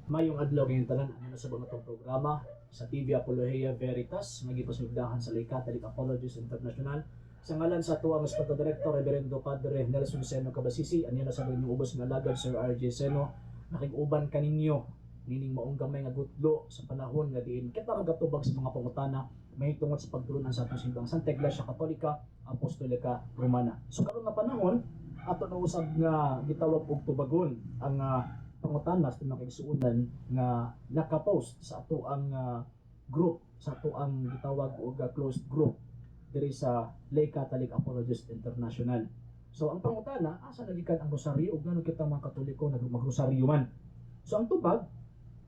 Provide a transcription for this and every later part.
Mayong adlaw kayong tanan ano sa mga itong programa sa TV Apologia Veritas magipasugdahan sa Catholic Apologists International sa ngalan sa tuwa mas pagkadirektor Reverendo Padre Nelson Seno Cabasisi anyo na sa inyong ubos nga lagad Sir RJ Seno nakig-uban kaninyo nining maong gamay nga gutlo sa panahon nga diin kita magatubag sa mga pangutana mahitungod sa pagtulunan sa atong simbang Santa Iglesia Katolika Apostolika Romana. So karon nga panahon ato na usab nga gitawag og tubagon ang pangutanas sa mga kaigsuonan nga nakapost sa ato ang group sa ato ang gitawag og closed group diri sa Lay Catholic Apologists International. So ang pangutana asa nagikan ang rosaryo ug nganong kitang mga Katoliko magrosaryo man. So ang tubag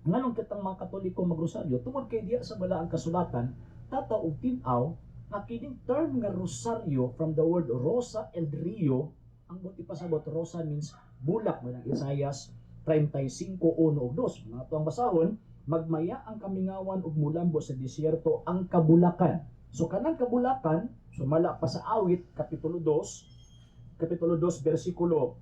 nganong kitang mga Katoliko magrosaryo tungod kay diya sa balaang kasulatan tataw og tin-aw nga kining term nga rosaryo from the word rosa and rio ang buti pasabot rosa means bulak mo ng Isaias 35:1 ug 2. Mga tuang basahon, magmaya ang kamingawan ug mulambo sa disyerto ang kabulakan. So kanang kabulakan, sumala pa sa awit kapitulo 2 bersikulo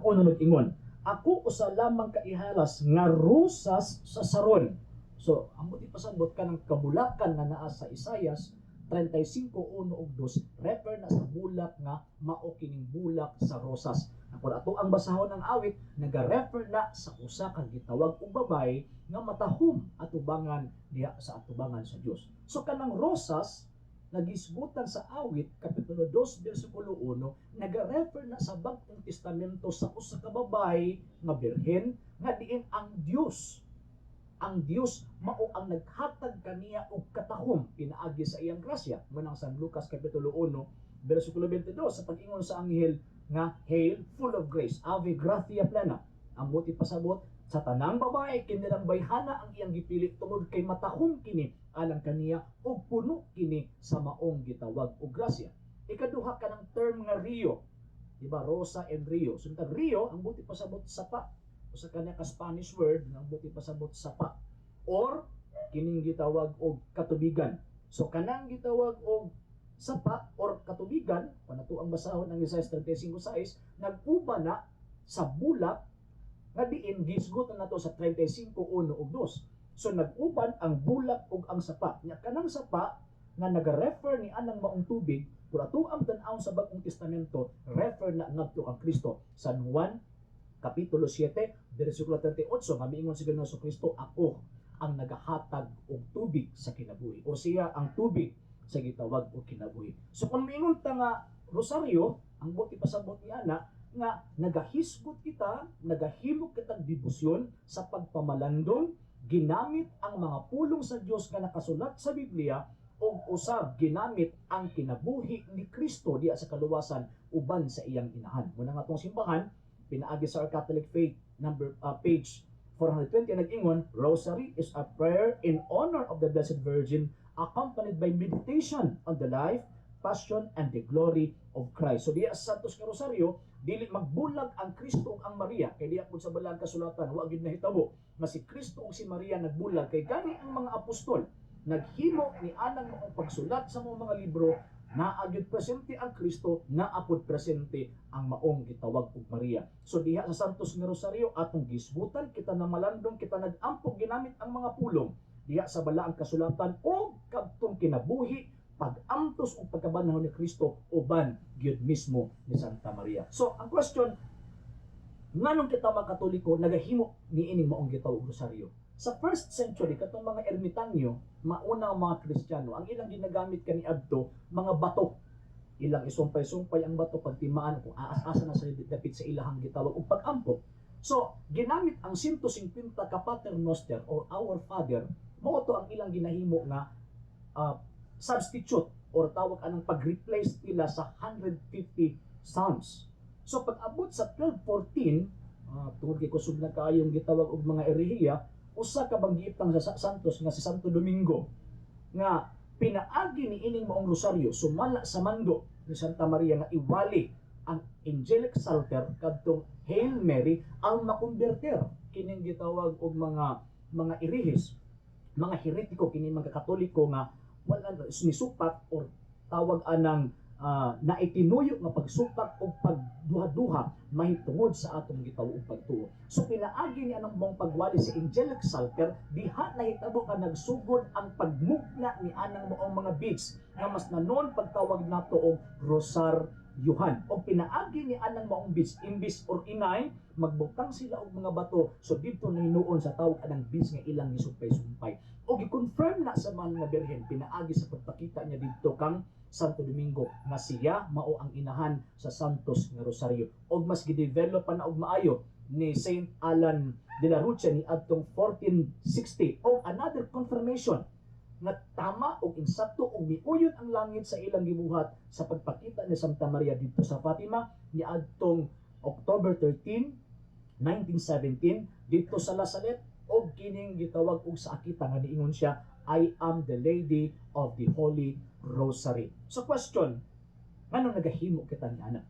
1 nag-ingon, ako usa lamang kaihalas nga rusas sa saron. So ang buti pasabot kanang kabulakan na naa sa Isaias 35:1 ug 2 refer na sa bulak nga mao kining bulak sa rosas. Ako ato ang basahon ng awit naga-refer na sa usa ka gitawag og babay nga matahom atubangan diha sa atubangan sa Dios. So kanang rosas nagisgutan sa awit kapitulo 2 bersikulo 1 naga-refer na sa Bagong Testamento sa usa ka babay nga birhen nga diin ang Dios mao ang naghatag kaniya og katahom pinaagi sa iyang grasya manang San Lucas kapitulo 1 bersikulo 22 sa pag-ingon sa anghel nga hail full of grace ave gratia plena ang buti pasabot sa tanang babae kinilang bayhana ang iyang gipili tungod kay matahom kini alang kaniya ug puno kini sa maong gitawag og grasya. Ikaduha kanang term nga rio, di ba, rosa and rio. So rio ang buti pasabot sapa usa kanya ka Spanish word nga buti pasabot sapa or kining gitawag og katubigan. So kanang gitawag og sapa or katubigan kanato ang basahon ng Isaias 35:6 nag-uba na sa bulak nga diin gisgutan nato sa 35:1 ug 2. So nag-uban ang bulak ug ang sapa. Nya kanang sapa nga naga-refer ni anang maong tubig kung ato ang tan-awon sa Bagong Testamento refer na ngadto kang Kristo. San Juan kapitulo 7 bersikulo 38 nga miingon si Ginoong Kristo, ako ang nagahatag og tubig sa kinabuhi o siya ang tubig sa gitawag og kinabuhi. So kung miingon ta nga rosaryo, ang buti pasabot ni ana nga nagahisgot kita, nagahimo kitang debosyon sa pagpamalandong ginamit ang mga pulong sa Dios nga nakasulat sa Biblia o usab ginamit ang kinabuhi ni Kristo diya sa kaluwasan uban sa iyang inahan. Muna nga atong simbahan pinaagi sa Our Catholic Faith page 420 nag-ingon, Rosary is a prayer in honor of the Blessed Virgin accompanied by meditation on the life, passion, and the glory of Christ. So diya sa Santos nga Rosaryo, dili magbulag ang Kristo ug ang Maria. Kay diya pud sa balang kasulatan, wa gid nahitabo nga si Kristo ug si Maria nagbulag. Kay gani ang mga apostol, naghimo ni anang mga pagsulat sa mga libro na agyud presente ang Kristo, na apod presente ang maong gitawag og Maria. So diha sa Santos nga Rosaryo atong gisbutan kita na malandong kita nag-ampog ginamit ang mga pulong diha sa balaang kasulatan o kadtong kinabuhi pag-amtos o pagkabanhaw ni Kristo uban gyud mismo ni Santa Maria. So ang question, nganong kita mga Katoliko nagahimo niining maong gitawag og rosaryo? Sa first century, katong mga ermitanyo, maunang mga Kristiyano, ang ilang ginagamit kaniadto, mga bato. Ilang isumpay-sumpay ang bato pagtimaan kung aas-asa na sa dapit sa ilahang gitawag o pag-ampok. So, ginamit ang 150 ka Pater Noster or Our Father, mo to ang ilang ginahimo nga substitute or tawag anang pag-replace nila sa 150 Psalms. So, pag-abot sa 1214, tungod kay kusog na kaayong gitawag og mga erehiya, usa ka banggitang sa Santos nga si Santo Domingo nga pinaagi ni ining maong rosaryo sumala sa mando ni Santa Maria nga iwali ang angelic psalter kadtong Hail Mary ang makonverter kining gitawag og mga irihis, mga heretiko kini mga Katoliko nga wala ni supat or tawag anang na itinuyo nga pagsupak o pagduha-duha mahitungod sa atong gitawo og pagtuo. So pinaagi ni anang mong pagwali sa angelic psalter, diha nahitabo ka nagsugod ang pagmugna ni anang moong mga beads nga mas nanon pagtawag nato og rosaryuhan. O pinaagi ni anang moong beads imbis or inay magbutang sila og mga bato, so dito nahinuon sa tawag anang beads nga ilang gisumpay-sumpay. O gi-confirm na sa man nga birhen pinaagi sa pagpakita niya didto kang Santo Domingo nga siya mao ang inahan sa Santos nga Rosario. Og mas gidevelop pa na og maayo ni Saint Alan de la Rocha ni adtong 1460 og another confirmation nga tama og insakto og miuyon ang langit sa ilang gibuhat sa pagpakita ni Santa Maria dito sa Fatima ni adtong October 13, 1917 dito sa Lasalet, og kining gitawag og sa akita nga niingon siya, I am the Lady of the Holy Rosary. So question, ngano nagahimo kita ni ana?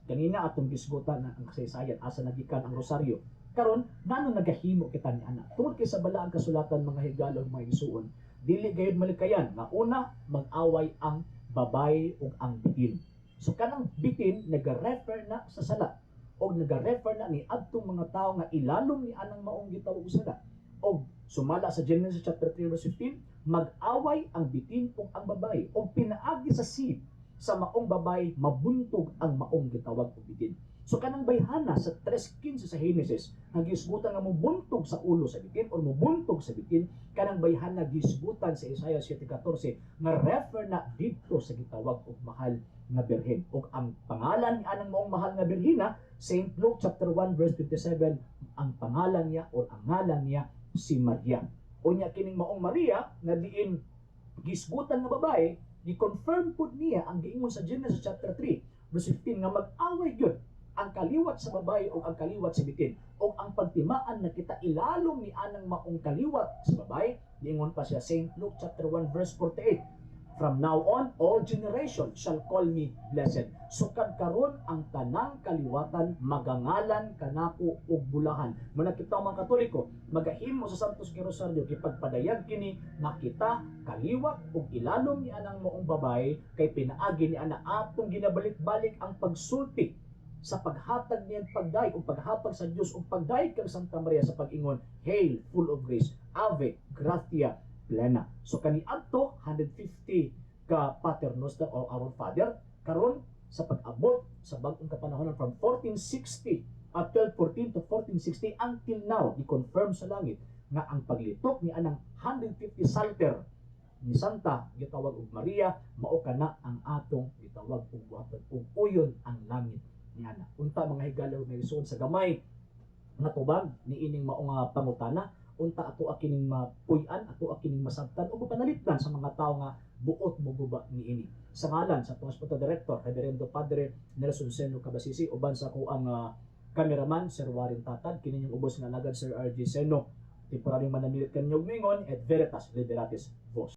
Kanina atong gisgutan na ang kasaysayan asa nagikan ang rosaryo. Karon ngano nagahimo kita ni ana? Tungod kay sa balaang kasulatan mga higala ug mga igsuon, dili gayud malikayan nga una mag-away ang babay ug ang bitin. So kanang bitin nagarefer na sa sala og nagarefer na ni adtong mga tawo nga ilalom ni anang maong gitawag og sala. Og sumala sa Genesis chapter 3 verse 15, mag-away ang bitin ug ang babae og pinaagi sa seed sa maong babae mabuntog ang maong gitawag og bitin. So kanang bayhana sa 3:15 sa Genesis nga gisgutan nga mobuntog sa ulo sa bitin or mobuntog sa bitin, kanang bayhana gisgutan sa Isaiah 7:14 nga refer na didto sa gitawag og mahal nga birhen. Og ang pangalan ni anang maong mahal nga birhena, Saint Luke chapter 1 verse 27, ang pangalan niya or ang ngalan niya si Maria. Unya kining maong Maria nga diin gisgutan nga babae, gi-confirm pud niya ang giingon sa Genesis chapter 3 verse 15 nga mag-away gyud ang kaliwat sa babae o ang kaliwat sa bitin. O ang pagtimaan na kita ilalom ni anang maong kaliwat sa babae, diingon pa siya Saint Luke chapter 1 verse 48. From now on, all generations shall call me blessed. So karon ang tanang kaliwatan magangalan kanako og bulahan. Muna kita mga Katoliko, magahimo sa Santos nga Rosario kipagpadayag kini nga kita kaliwat og ilalom ni anang maong babae kay pinaagi ni ana atong ginabalik-balik ang pagsulti sa paghatag niyang pagdayeg o paghatag sa Dios o pagdayeg kang Santa Maria sa pag-ingon, Hail, full of grace, Ave, gratia plena. So kaniadto 150 ka Paternoster o Our Father, karon sa pag-abot sa bag-ong kapanahonan from 1460 at 1214 to 1460 until now, i-confirm sa langit nga ang paglitok ni anang 150 Psalter ni Santa gitawag og Maria, mao kana ang atong gitawag og buhaton ug uyon ang langit niana. Unta mga higala ug naigsuon sa gamay nga tubag ni ining mao nga pangutana, unta ato kining mapuy-an, ato kining masabtan ug panalipdan sa mga tawo nga buot moguba niini. Sa ngalan sa atong Hospital Director Reverendo Padre Nelson Seno Cabasisi uban sa ko ang cameraman Sir Warren Tatad, kini yung ubos nga nagad Sir RG Seno, temporaryong manamilit kanyog mingon et veritas liberatis vos.